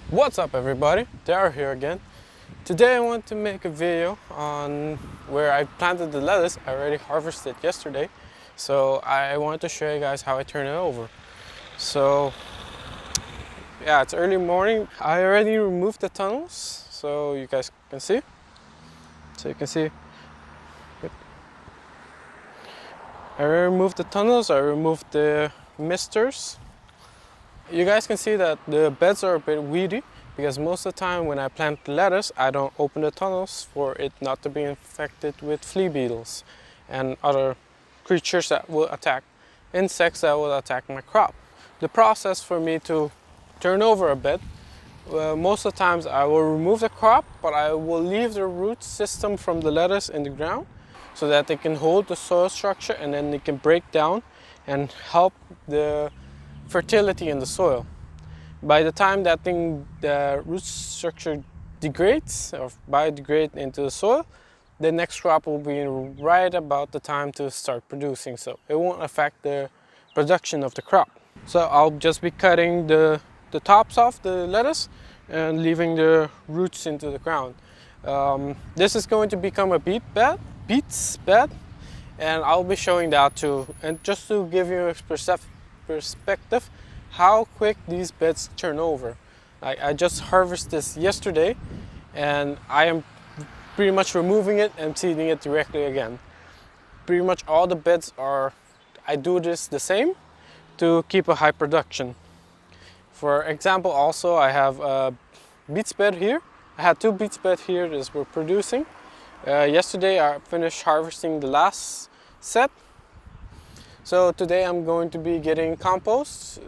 What's up everybody, Dara here again. Today I want to make a video on where I planted the lettuce. I already harvested yesterday, so I wanted to show you guys how I turn it over. So yeah, it's early morning. I already removed the tunnels so you guys can see. So you can see I removed the tunnels, I removed the misters. You guys can see that the beds are a bit weedy because most of the time when I plant lettuce, I don't open the tunnels for it not to be infected with flea beetles and other creatures that will attack, insects that will attack my crop. The process for me to turn over a bed, most of the times I will remove the crop, but I will leave the root system from the lettuce in the ground so that they can hold the soil structure and then they can break down and help the fertility in the soil. By the time that the root structure degrades or biodegrade into the soil, the next crop will be right about the time to start producing, so it won't affect the production of the crop. So I'll just be cutting the tops off the lettuce and leaving the roots into the ground. This is going to become a beets bed, and I'll be showing that too. And just to give you a perspective how quick these beds turn over. I just harvested this yesterday and I am pretty much removing it and seeding it directly again. Pretty much all the beds I do this the same to keep a high production. For example, also I have a beets bed here. I had two beets beds here that were producing. Yesterday I finished harvesting the last set. So today I'm going to be getting compost.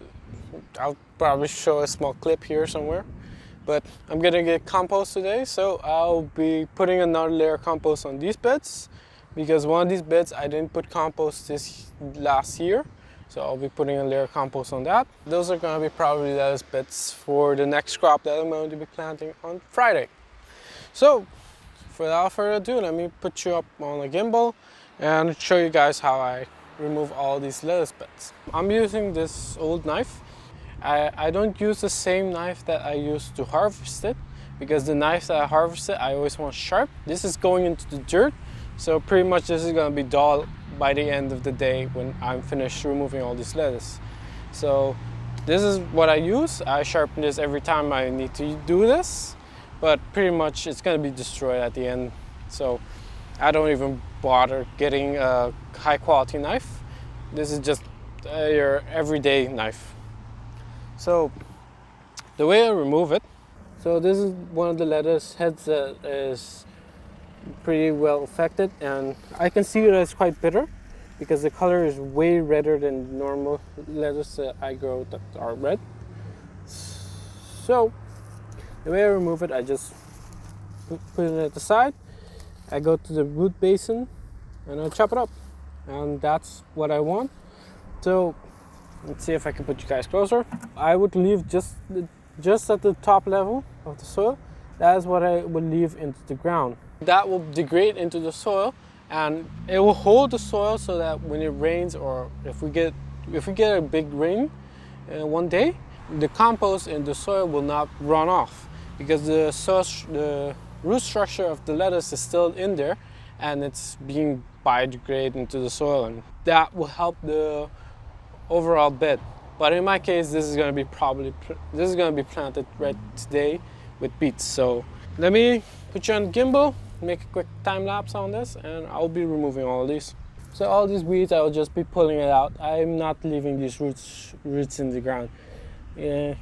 I'll probably show a small clip here somewhere. But I'm gonna get compost today, so I'll be putting another layer of compost on these beds. Because one of these beds I didn't put compost this last year. So I'll be putting a layer of compost on that. Those are gonna be probably lettuce beds for the next crop that I'm going to be planting on Friday. So without further ado, let me put you up on a gimbal and show you guys how I remove all these lettuce beds. I'm using this old knife. I don't use the same knife that I used to harvest it, because the knife that I harvested I always want sharp. This is going into the dirt, so pretty much this is going to be dull by the end of the day when I'm finished removing all this lettuce. So this is what I use. I sharpen this every time I need to do this, but pretty much it's going to be destroyed at the end, so I don't even bother getting a high quality knife. This is just your everyday knife. So the way I remove it, so this is one of the lettuce heads that is pretty well affected, and I can see that it's quite bitter because the color is way redder than normal lettuce that I grow that are red. So the way I remove it, I just put it at the side. I go to the root basin and I chop it up, and that's what I want. So let's see if I can put you guys closer. I would leave just at the top level of the soil. That is what I would leave into the ground. That will degrade into the soil and it will hold the soil so that when it rains, or if we get a big rain one day, the compost in the soil will not run off, because the root structure of the lettuce is still in there and it's being biodegraded into the soil, and that will help the overall bed. But in my case, this is going to be planted right today with beets. So let me put you on gimbal, make a quick time lapse on this, and I'll be removing all of these. So all these weeds, I will just be pulling it out. I'm not leaving these roots in the ground.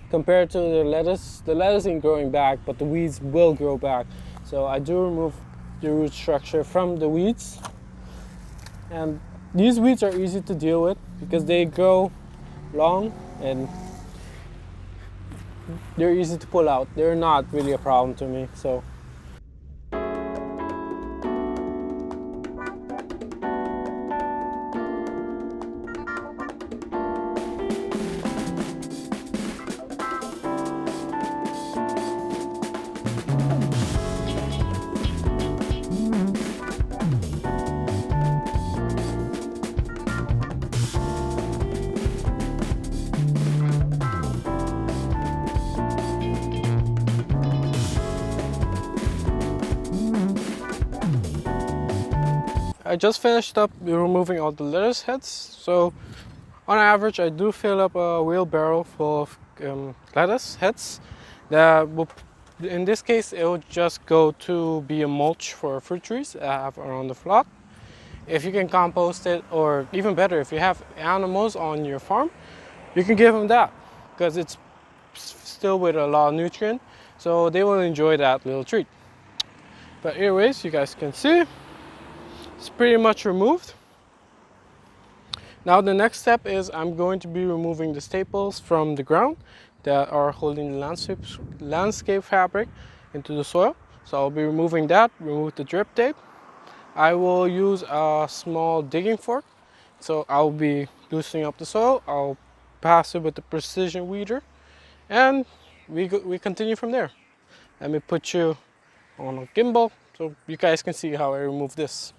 Compared to the lettuce ain't growing back, but the weeds will grow back. So I do remove the root structure from the weeds. And these weeds are easy to deal with because they grow long and they're easy to pull out. They're not really a problem to me. So I just finished up removing all the lettuce heads. So on average, I do fill up a wheelbarrow full of lettuce heads. That will, in this case, it will just go to be a mulch for fruit trees I have around the flock. If you can compost it, or even better, if you have animals on your farm, you can give them that because it's still with a lot of nutrient, so they will enjoy that little treat. But anyways, you guys can see it's pretty much removed. Now the next step is I'm going to be removing the staples from the ground that are holding the landscape fabric into the soil. So I'll be removing that, remove the drip tape. I will use a small digging fork. So I'll be loosening up the soil. I'll pass it with the precision weeder, and we continue from there. Let me put you on a gimbal so you guys can see how I remove this.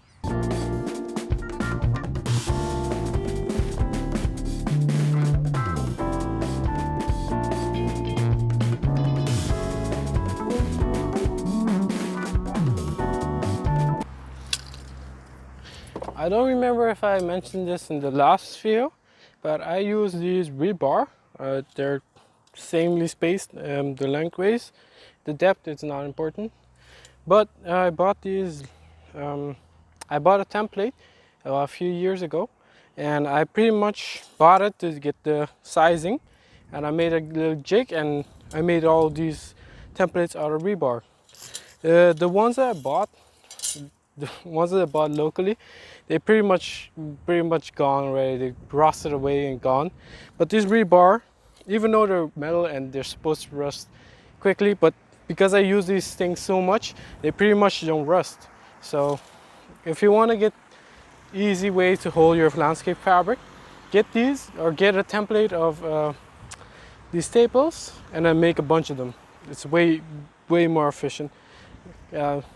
I don't remember if I mentioned this in the last video, but I use these rebar. They're samely spaced, the lengthways. The depth is not important. But I bought these, I bought a template a few years ago, and I pretty much bought it to get the sizing, and I made a little jig, and I made all these templates out of rebar. The ones that I bought locally, they pretty much gone already. They rusted away and gone. But this rebar, even though they're metal and they're supposed to rust quickly, but because I use these things so much, they pretty much don't rust. So if you want to get easy way to hold your landscape fabric, get these, or get a template of these staples and then make a bunch of them. It's way more efficient.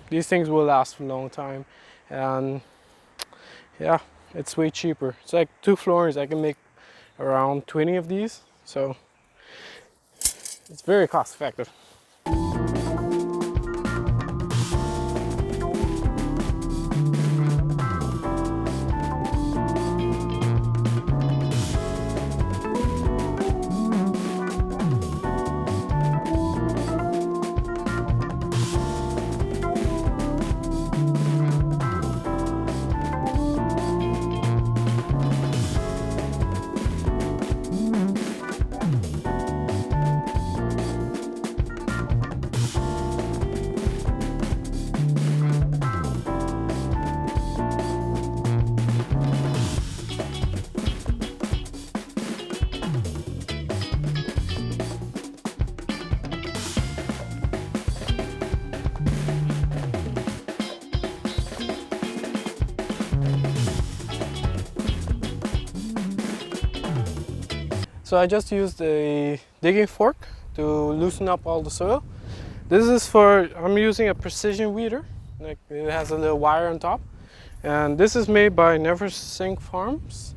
These things will last for a long time, and yeah, it's way cheaper. It's like 2 floorings. I can make around 20 of these, so it's very cost effective. So I just used a digging fork to loosen up all the soil. This is I'm using a precision weeder. Like, it has a little wire on top. And this is made by Never Sink Farms.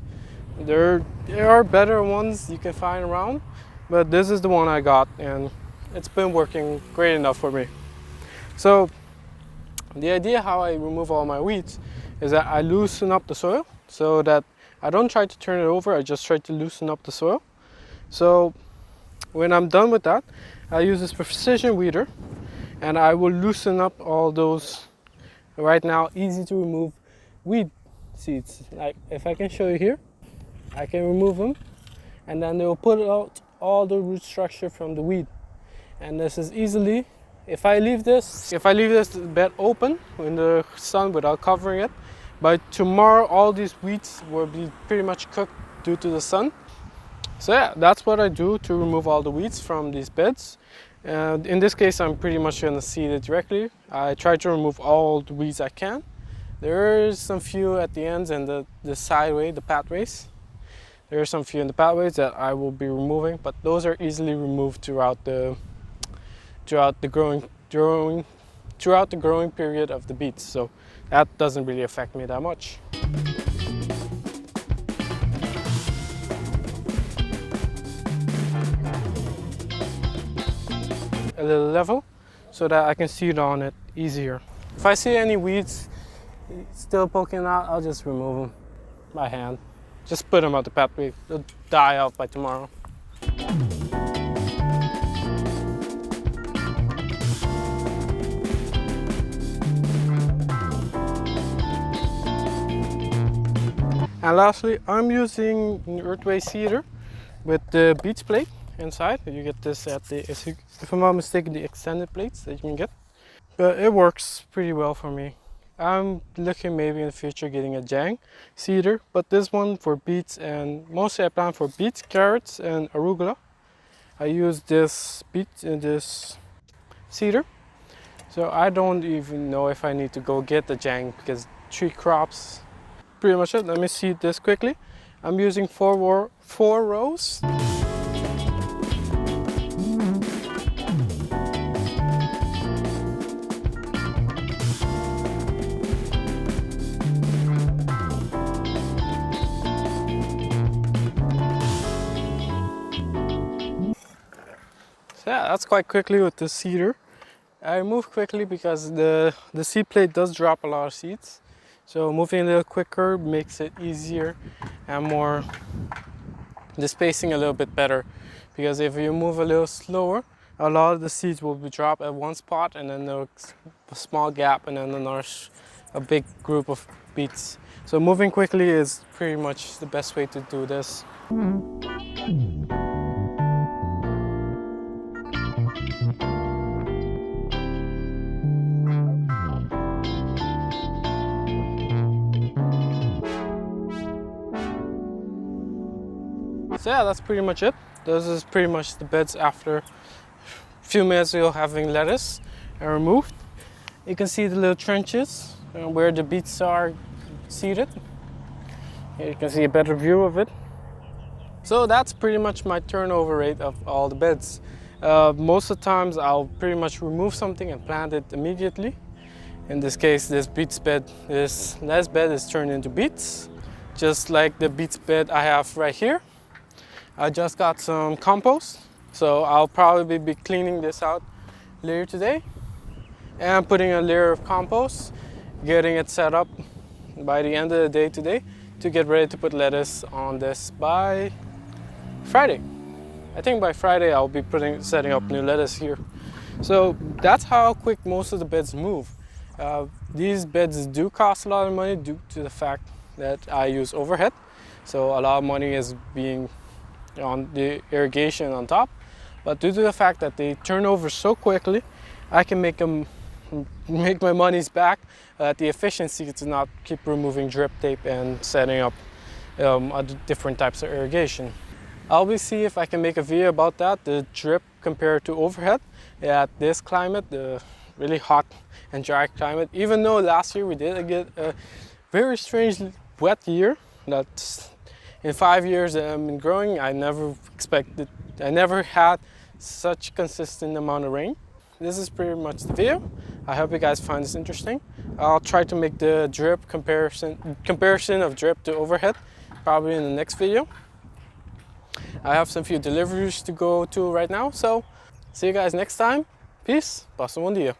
There are better ones you can find around, but this is the one I got, and it's been working great enough for me. So the idea how I remove all my weeds is that I loosen up the soil so that I don't try to turn it over, I just try to loosen up the soil. So when I'm done with that, I use this precision weeder and I will loosen up all those right now easy to remove weed seeds. Like, if I can show you here, I can remove them, and then they will put out all the root structure from the weed. And this is easily, if I leave this bed open in the sun without covering it, by tomorrow all these weeds will be pretty much cooked due to the sun. So yeah, that's what I do to remove all the weeds from these beds. And in this case, I'm pretty much going to seed it directly. I try to remove all the weeds I can. There is some few at the ends and the sideway, the pathways. There are some few in the pathways that I will be removing, but those are easily removed throughout the growing period of the beets. So that doesn't really affect me that much. A little level so that I can seed on it easier. If I see any weeds still poking out, I'll just remove them by hand. Just put them out the pathway. They'll die out by tomorrow. And lastly, I'm using an earthway seeder with the beach plate inside. You get this at the, if I'm not mistaken, the extended plates that you can get. But it works pretty well for me. I'm looking maybe in the future getting a Jang seeder, but this one for beets, and mostly I plan for beets, carrots and arugula. I use this this seeder. So I don't even know if I need to go get the Jang because 3 crops. Pretty much it. Let me seed this quickly. I'm using four rows. So yeah, that's quite quickly with the seeder. I move quickly because the seed plate does drop a lot of seeds. So moving a little quicker makes it easier and more, the spacing a little bit better. Because if you move a little slower, a lot of the seeds will be dropped at one spot and then there's a small gap and then there's a big group of beets. So moving quickly is pretty much the best way to do this. So yeah, that's pretty much it. This is pretty much the beds after a few minutes of having lettuce and removed. You can see the little trenches where the beets are seeded. Here you can see a better view of it. So that's pretty much my turnover rate of all the beds. Most of the times I'll pretty much remove something and plant it immediately. In this case, this lettuce bed is turned into beets, just like the beets bed I have right here. I just got some compost, so I'll probably be cleaning this out later today and putting a layer of compost, getting it set up by the end of the day today to get ready to put lettuce on this by Friday. I think by Friday I'll be setting up new lettuce here. So that's how quick most of the beds move. These beds do cost a lot of money due to the fact that I use overhead. So a lot of money is being on the irrigation on top, but due to the fact that they turn over so quickly, I can make my monies back at the efficiency to not keep removing drip tape and setting up other different types of irrigation. I'll be see if I can make a video about that, the drip compared to overhead at this climate, the really hot and dry climate. Even though last year we did get a very strange wet year, that's in 5 years that I've been growing, I never had such consistent amount of rain. This is pretty much the video. I hope you guys find this interesting. I'll try to make the drip comparison of drip to overhead probably in the next video. I have some few deliveries to go to right now, so see you guys next time. Peace. Passa um bom dia.